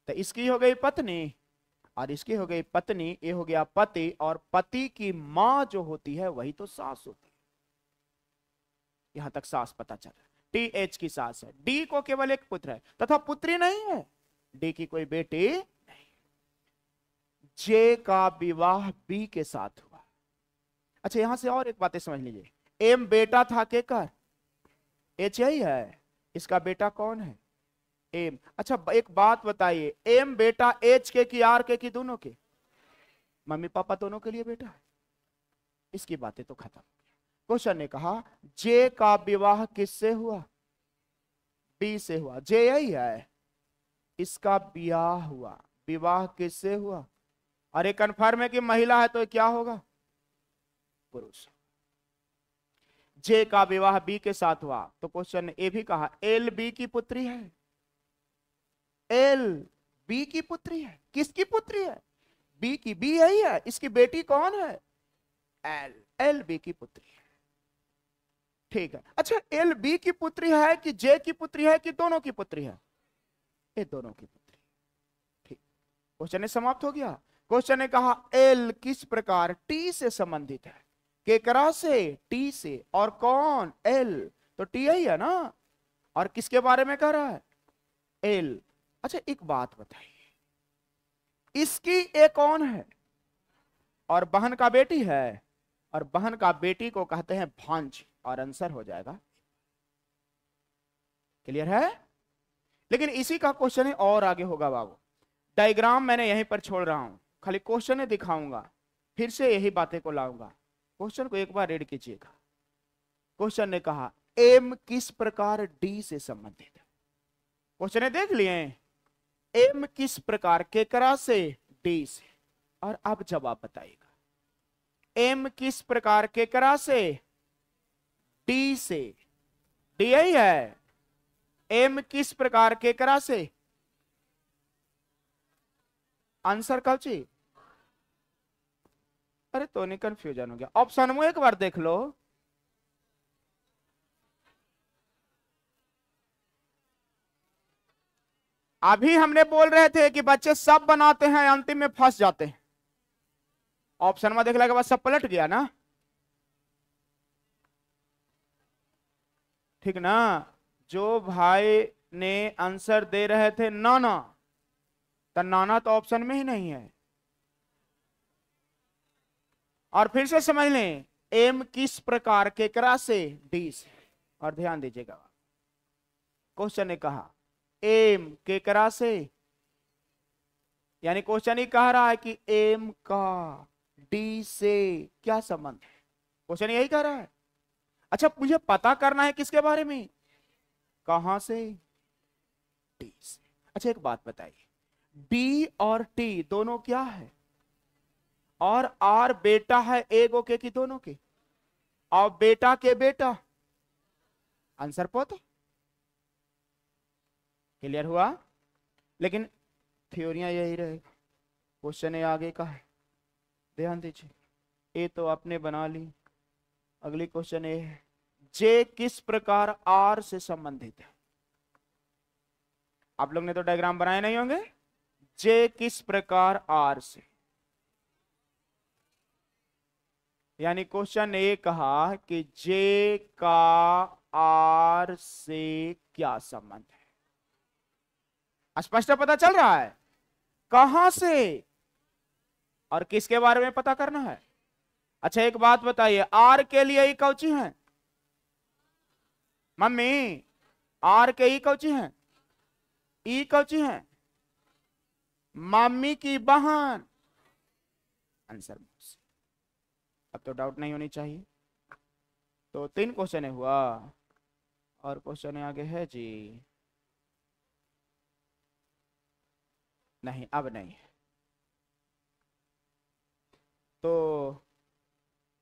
Speaker 1: तो इसकी हो गई पत्नी, और इसकी हो गई पत्नी। ये हो गया पति, और पति की मां जो होती है वही तो सास होती है। यहां तक सास पता चला। टी एच की सास है। डी को केवल एक पुत्र है तथा पुत्री नहीं है। डी की कोई बेटी नहीं। जे का विवाह बी के साथ हुआ। अच्छा, यहां से और एक बातें समझ लीजिए। एम बेटा था केकर? एच यही है। इसका बेटा कौन है? एम। अच्छा, एक बात बताइए, एम बेटा एच के की आर के की दोनों के, मम्मी पापा दोनों के लिए बेटा है। इसकी बातें तो खत्म। क्वेश्चन ने कहा जे का विवाह किससे हुआ? बी से हुआ। जे यही है। इसका ब्याह हुआ। विवाह किससे हुआ? अरे कंफर्म है कि महिला है, तो क्या होगा? पुरुष। जे का विवाह बी के साथ हुआ, तो क्वेश्चन ने ये भी कहा एल बी की पुत्री है। एल बी की पुत्री है। किसकी पुत्री है? बी की। बी यही है, इसकी बेटी कौन है? एल। एल बी की पुत्री है। ठीक है। अच्छा, एल बी की पुत्री है कि जे की पुत्री है कि दोनों की पुत्री है? ये दोनों की पुत्री। ठीक, क्वेश्चन समाप्त हो गया। क्वेश्चन ने कहा एल किस प्रकार टी से संबंधित है। केकरा से? टी से। और कौन? एल। तो टी ही है ना। और किसके बारे में कह रहा है? एल। अच्छा एक बात बताइए, इसकी एक कौन है? और बहन का बेटी है। और बहन का बेटी को कहते हैं भांज। और आंसर हो जाएगा। क्लियर है? लेकिन इसी का क्वेश्चन है और आगे होगा बाबू। डायग्राम मैंने यहीं पर छोड़ रहा हूं, खाली क्वेश्चन है दिखाऊंगा, फिर से यही बातें को लाऊंगा। क्वेश्चन को एक बार रीड कीजिएगा। क्वेश्चन ने कहा एम किस प्रकार डी से संबंधित है। क्वेश्चन देख लिए। एम किस प्रकार, केकरा से? डी से। और अब जवाब बताइएगा। एम किस प्रकार, केकरा से? डी से। डी यही है। एम किस प्रकार, केकरा से? आंसर कब चाहिए? अरे तो नहीं, कंफ्यूजन हो गया। ऑप्शन में एक बार देख लो। अभी हमने बोल रहे थे कि बच्चे सब बनाते हैं, अंतिम में फंस जाते हैं। ऑप्शन में देखने के बाद सब पलट गया ना। ठीक ना। जो भाई ने आंसर दे रहे थे नाना, तो नाना तो ऑप्शन में ही नहीं है। और फिर से समझ लें, एम किस प्रकार, केकरा से? डी से। और ध्यान दीजिएगा, क्वेश्चन ने कहा एम केकरा से, यानी क्वेश्चन ही कह रहा है कि एम का डी से क्या संबंध है। क्वेश्चन यही कह रहा है। अच्छा मुझे पता करना है किसके बारे में? कहां से? डी से। अच्छा एक बात बताइए, डी और टी दोनों क्या है? और आर बेटा है एक ओके की दोनों के, और बेटा के बेटा। आंसर पता? क्लियर हुआ? लेकिन थ्योरियां यही रहेगा। क्वेश्चन है आगे का है, ध्यान दीजिए। ये तो आपने बना ली। अगली क्वेश्चन ये है, जे किस प्रकार आर से संबंधित है। आप लोग ने तो डायग्राम बनाए नहीं होंगे। जे किस प्रकार आर से, यानी क्वेश्चन ने ये कहा कि जे का आर से क्या संबंध है। स्पष्ट पता चल रहा है कहां से और किसके बारे में पता करना है। अच्छा एक बात बताइए, आर के लिए ई कौची है? मम्मी, आर के ई कौची है? ई कौची है? मम्मी की बहन। आंसर। अब तो डाउट नहीं होनी चाहिए। तो 3 क्वेश्चन हुआ। और क्वेश्चन आगे है जी? नहीं अब नहीं है। तो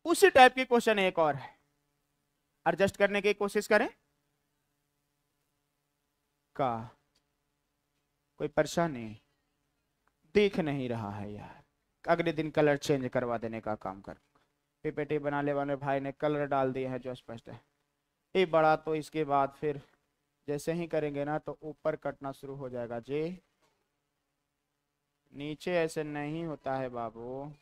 Speaker 1: उसी टाइप की क्वेश्चन एक और है, एडजस्ट करने की कोशिश करें। का कोई परेशानी दिख नहीं रहा है यार, अगले दिन कलर चेंज करवा देने का काम कर। पीपीटी बनाने वाले भाई ने कलर डाल दिए हैं जो स्पष्ट है। ये बड़ा तो इसके बाद फिर जैसे ही करेंगे ना तो ऊपर कटना शुरू हो जाएगा जी, नीचे ऐसे नहीं होता है बाबू।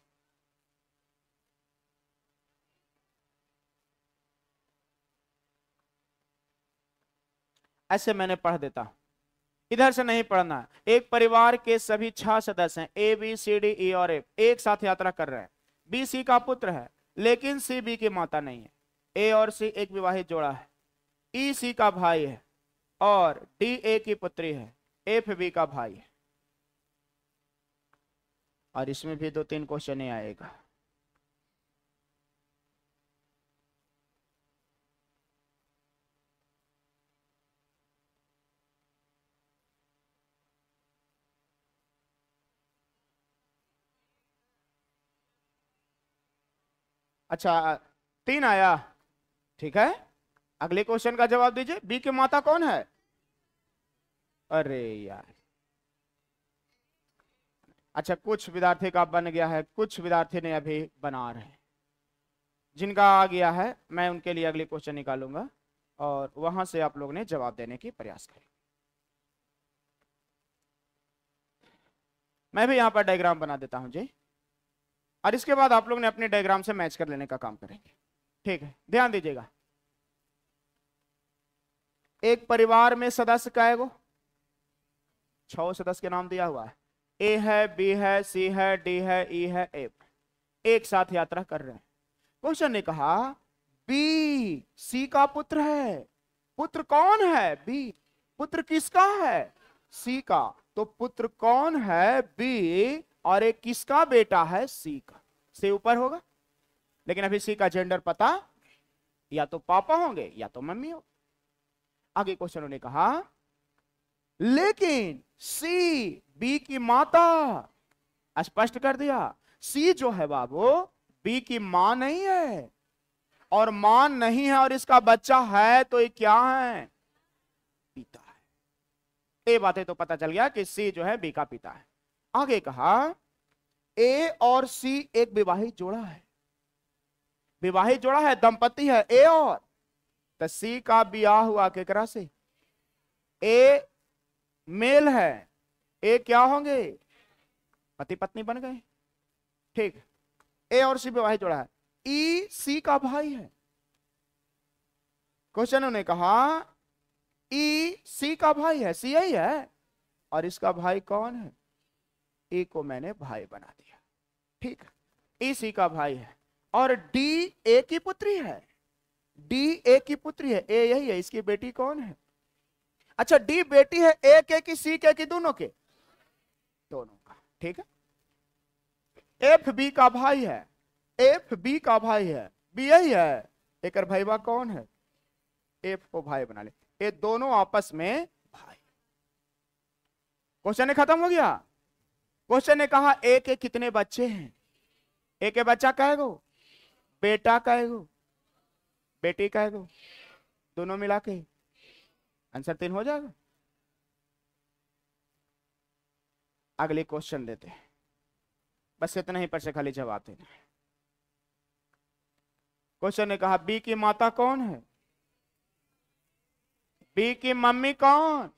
Speaker 1: ऐसे मैंने पढ़ देता, इधर से नहीं पढ़ना। एक परिवार के सभी 6 सदस्य हैं, A B C D E और एफ, एक साथ यात्रा कर रहे हैं। बी सी का पुत्र है लेकिन सी बी की माता नहीं है। ए और सी एक विवाहित जोड़ा है। ई सी का भाई है और डी ए की पुत्री है। एफ बी का भाई है। और इसमें भी 2-3 क्वेश्चन आएगा। अच्छा 3 आया। ठीक है, अगले क्वेश्चन का जवाब दीजिए। बी की माता कौन है? अरे यार, अच्छा कुछ विद्यार्थी का बन गया है, कुछ विद्यार्थी ने अभी बना रहे हैं। जिनका आ गया है मैं उनके लिए अगले क्वेश्चन निकालूंगा और वहां से आप लोगों ने जवाब देने की प्रयास करें। मैं भी यहां पर डायग्राम बना देता हूं जी, और इसके बाद आप लोग ने अपने डायग्राम से मैच कर लेने का काम करेंगे। ठीक है, ध्यान दीजिएगा। एक परिवार में सदस्य क्या है? वो 6 सदस्य के नाम दिया हुआ है। ए है, बी है, सी है, डी है, ई है, एफ, एक साथ यात्रा कर रहे हैं। क्वेश्चन ने कहा बी सी का पुत्र है। पुत्र कौन है? बी। पुत्र किसका है? सी का। तो पुत्र कौन है? बी। और एक किसका बेटा है? सी का। से ऊपर होगा, लेकिन अभी सी का जेंडर पता, या तो पापा होंगे या तो मम्मी हो। आगे क्वेश्चन ने कहा लेकिन सी बी की माता, स्पष्ट कर दिया सी जो है बाबू बी की मां नहीं है, और मां नहीं है और इसका बच्चा है, तो ये क्या है? पिता है। ये बातें तो पता चल गया कि सी जो है बी का पिता है। आगे कहा ए और सी एक विवाहित जोड़ा है। विवाहित जोड़ा है, दंपति है ए और, तो सी का ब्याह हुआ केकरा से? ए मेल है, ए क्या होंगे? पति पत्नी बन गए। ठीक, ए और सी विवाहित जोड़ा है। ई सी का भाई है। क्वेश्चन ने कहा ई सी का भाई है, सी यही है, और इसका भाई कौन है? ए को मैंने भाई बना दिया। ठीक, ई सी का भाई है, और डी ए की पुत्री है। डी ए की पुत्री है, ए यही है, इसकी बेटी कौन है? अच्छा, डी बेटी है ए के की सी के की दोनों के? दोनों का। ठीक है, एफ बी का भाई है। एफ बी का भाई है, बी यही है, एक भाईवा कौन है? एफ को भाई बना ले। ये दोनों आपस में भाई। क्वेश्चन खत्म हो गया। क्वेश्चन ने कहा ए के कितने बच्चे हैं? ए के बच्चा कहेगो, बेटा कहेगो, बेटी कहेगो, दोनों मिला के आंसर 3 हो जाएगा। अगले क्वेश्चन देते हैं, बस इतना ही पर से खाली जवाब देना है। क्वेश्चन ने कहा बी की माता कौन है? बी की मम्मी कौन?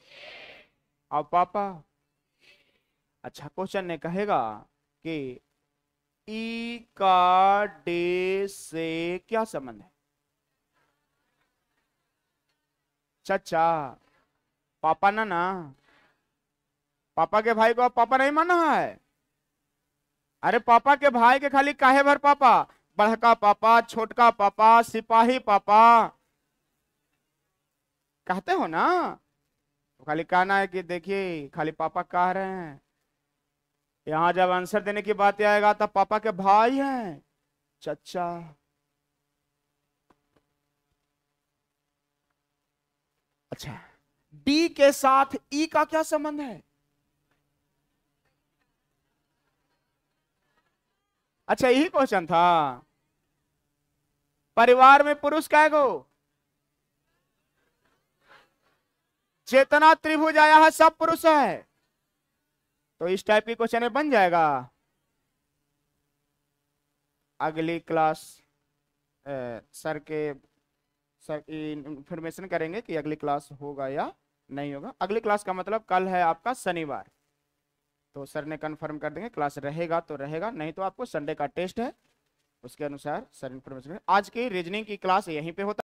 Speaker 1: और पापा। अच्छा, क्वेश्चन ने कहेगा कि ई का डे से क्या संबंध है? चाचा, पापा ना, पापा के भाई को आप पापा नहीं माना है? अरे पापा के भाई के खाली काहे भर पापा? बड़का पापा, छोटका पापा, सिपाही पापा कहते हो ना, तो खाली कहना है कि देखिए खाली पापा कह रहे हैं। यहां जब आंसर देने की बात आएगा तब पापा के भाई हैं, चचा। अच्छा, डी के साथ ई का क्या संबंध है? अच्छा, यही क्वेश्चन था। परिवार में पुरुष कैगो? जितना त्रिभुज आया है सब पुरुष है, तो इस टाइप की क्वेश्चन बन जाएगा। अगली क्लास सर इंफॉर्मेशन करेंगे कि अगली क्लास होगा या नहीं होगा। अगली क्लास का मतलब कल है आपका शनिवार, तो सर ने कंफर्म कर देंगे क्लास रहेगा तो रहेगा, नहीं तो आपको संडे का टेस्ट है, उसके अनुसार सर इंफॉर्मेशन। आज की रीजनिंग की क्लास यहीं पे होता